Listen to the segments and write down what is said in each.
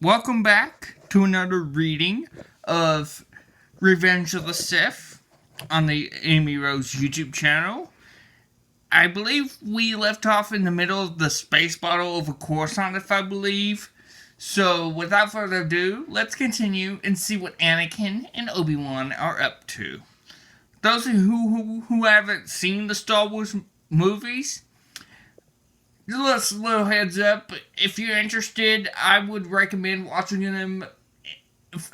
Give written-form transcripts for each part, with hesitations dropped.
Welcome back to another reading of Revenge of the Sith on the Amy Rose YouTube channel. I believe we left off in the middle of the space battle over Coruscant, if I believe. So, without further ado, let's continue and see what Anakin and Obi-Wan are up to. Those who haven't seen the Star Wars movies, just a little heads up, if you're interested, I would recommend watching them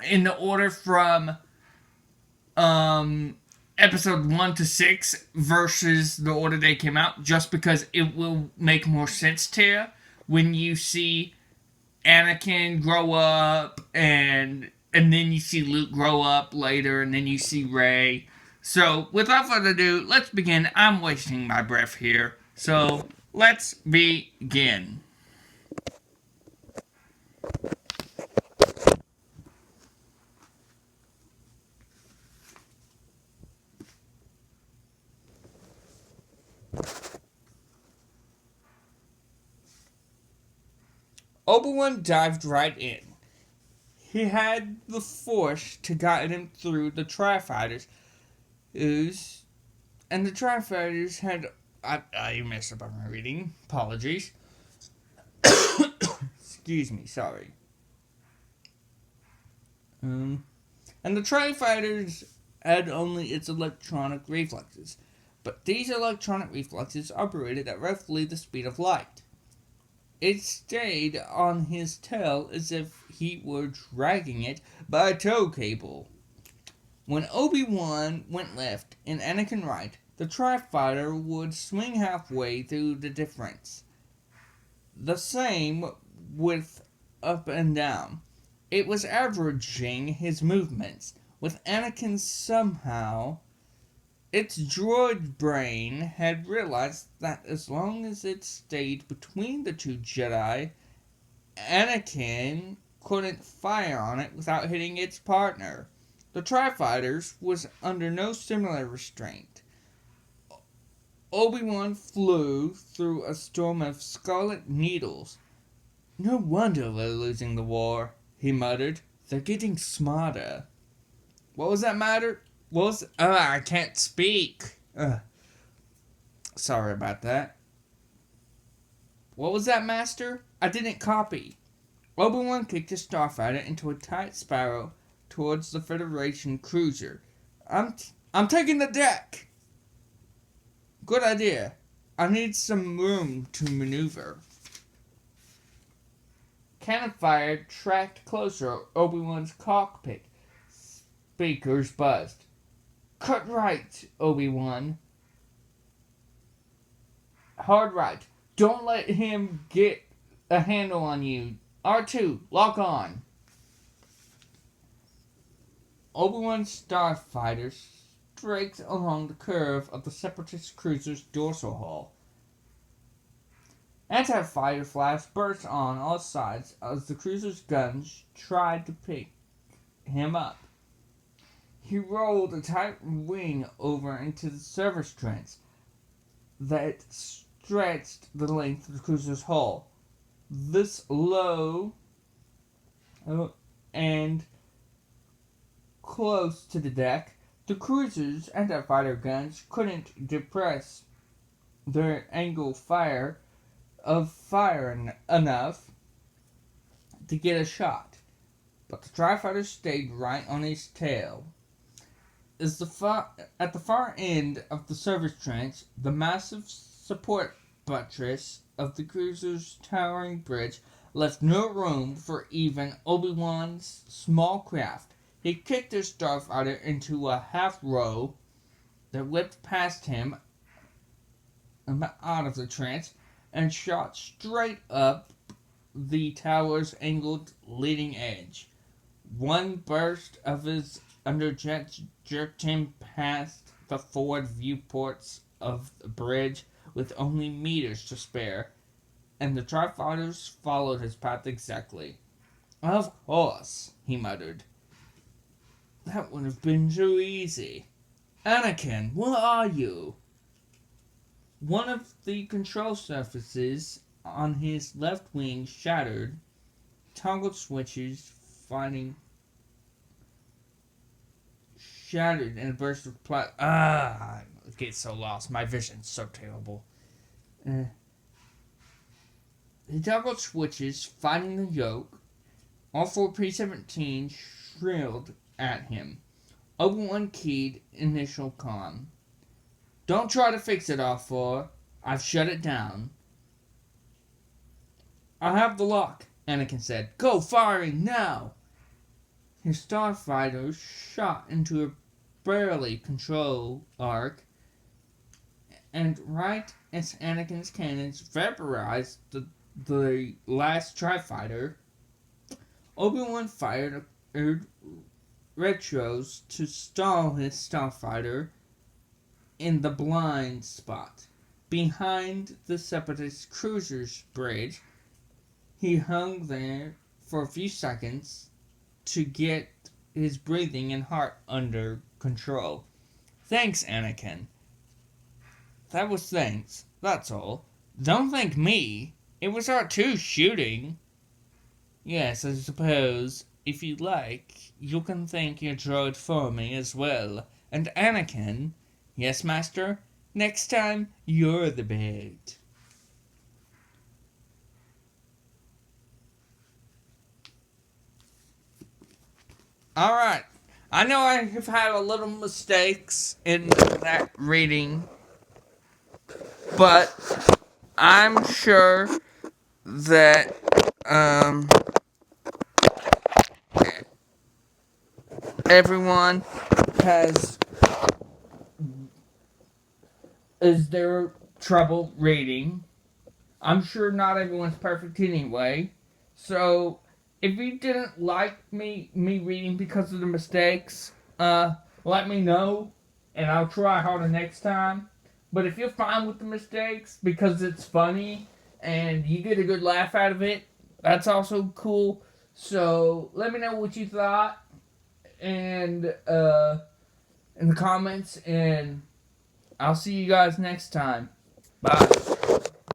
in the order from episode 1 to 6 versus the order they came out, just because it will make more sense to you when you see Anakin grow up and then you see Luke grow up later and then you see Rey. So without further ado, let's begin. I'm wasting my breath here, so let's begin. Obi-Wan dived right in. He had the Force to guide him through the Tri-Fighters, and the Tri-Fighters had... I messed up on my reading. Apologies. Excuse me, sorry. And the Tri-Fighters had only its electronic reflexes, but these electronic reflexes operated at roughly the speed of light. It stayed on his tail as if he were dragging it by a tow cable. When Obi-Wan went left and Anakin right, the Tri-Fighter would swing halfway through the difference. The same with up and down. It was averaging his movements. With Anakin somehow, its droid brain had realized that as long as it stayed between the two Jedi, Anakin couldn't fire on it without hitting its partner. The Tri-Fighters was under no similar restraint. Obi-Wan flew through a storm of scarlet needles. "No wonder they're losing the war," he muttered. "They're getting smarter." What was that matter? What was... I can't speak. Sorry about that. What was that, Master? I didn't copy. Obi-Wan kicked his starfighter into a tight spiral towards the Federation cruiser. I'm taking the deck. Good idea. I need some room to maneuver. Cannon fire tracked closer. Obi-Wan's cockpit speakers buzzed. "Cut right, Obi-Wan. Hard right. Don't let him get a handle on you. R2, lock on." Obi-Wan's starfighter straked along the curve of the Separatist cruiser's dorsal hull. Anti-fighter flash burst on all sides as the cruiser's guns tried to pick him up. He rolled a tight wing over into the service trench that stretched the length of the cruiser's hull. This low and close to the deck, the cruiser's anti-fighter guns couldn't depress their angle of fire enough to get a shot, but the Tri-Fighter stayed right on his tail. At the far end of the service trench, the massive support buttress of the cruiser's towering bridge left no room for even Obi-Wan's small craft. He kicked his starfighter into a half row that whipped past him out of the trench and shot straight up the tower's angled leading edge. One burst of his underjets jerked him past the forward viewports of the bridge with only meters to spare, and the Tri-Fighters followed his path exactly. "Of course," he muttered. "That would have been too easy. Anakin, where are you?" One of the control surfaces on his left wing shattered, toggled switches, finding shattered in a burst of plasma. I get so lost. My vision's so terrible. He toggled switches, finding the yoke. All four P-17 shrilled at him. Obi-Wan keyed initial comm. Don't try to fix it, R4. I've shut it down. I have the lock, Anakin said. Go firing now! His starfighter shot into a barely control arc, and right as Anakin's cannons vaporized the last TIE-fighter, Obi-Wan fired retros to stall his starfighter in the blind spot. Behind the Separatist cruiser's bridge, he hung there for a few seconds to get his breathing and heart under control. Thanks, Anakin. That was thanks, that's all. Don't thank me. It was R2 shooting. Yes, I suppose, if you like, you can thank your droid for me as well. And Anakin, yes, Master, next time you're the bait. Alright, I know I have had a little mistakes in that reading, but I'm sure that everyone is there trouble reading. I'm sure not everyone's perfect anyway. So if you didn't like me reading because of the mistakes, let me know and I'll try harder next time. But if you're fine with the mistakes because it's funny and you get a good laugh out of it, that's also cool. So let me know what you thought and in the comments, and I'll see you guys next time. Bye.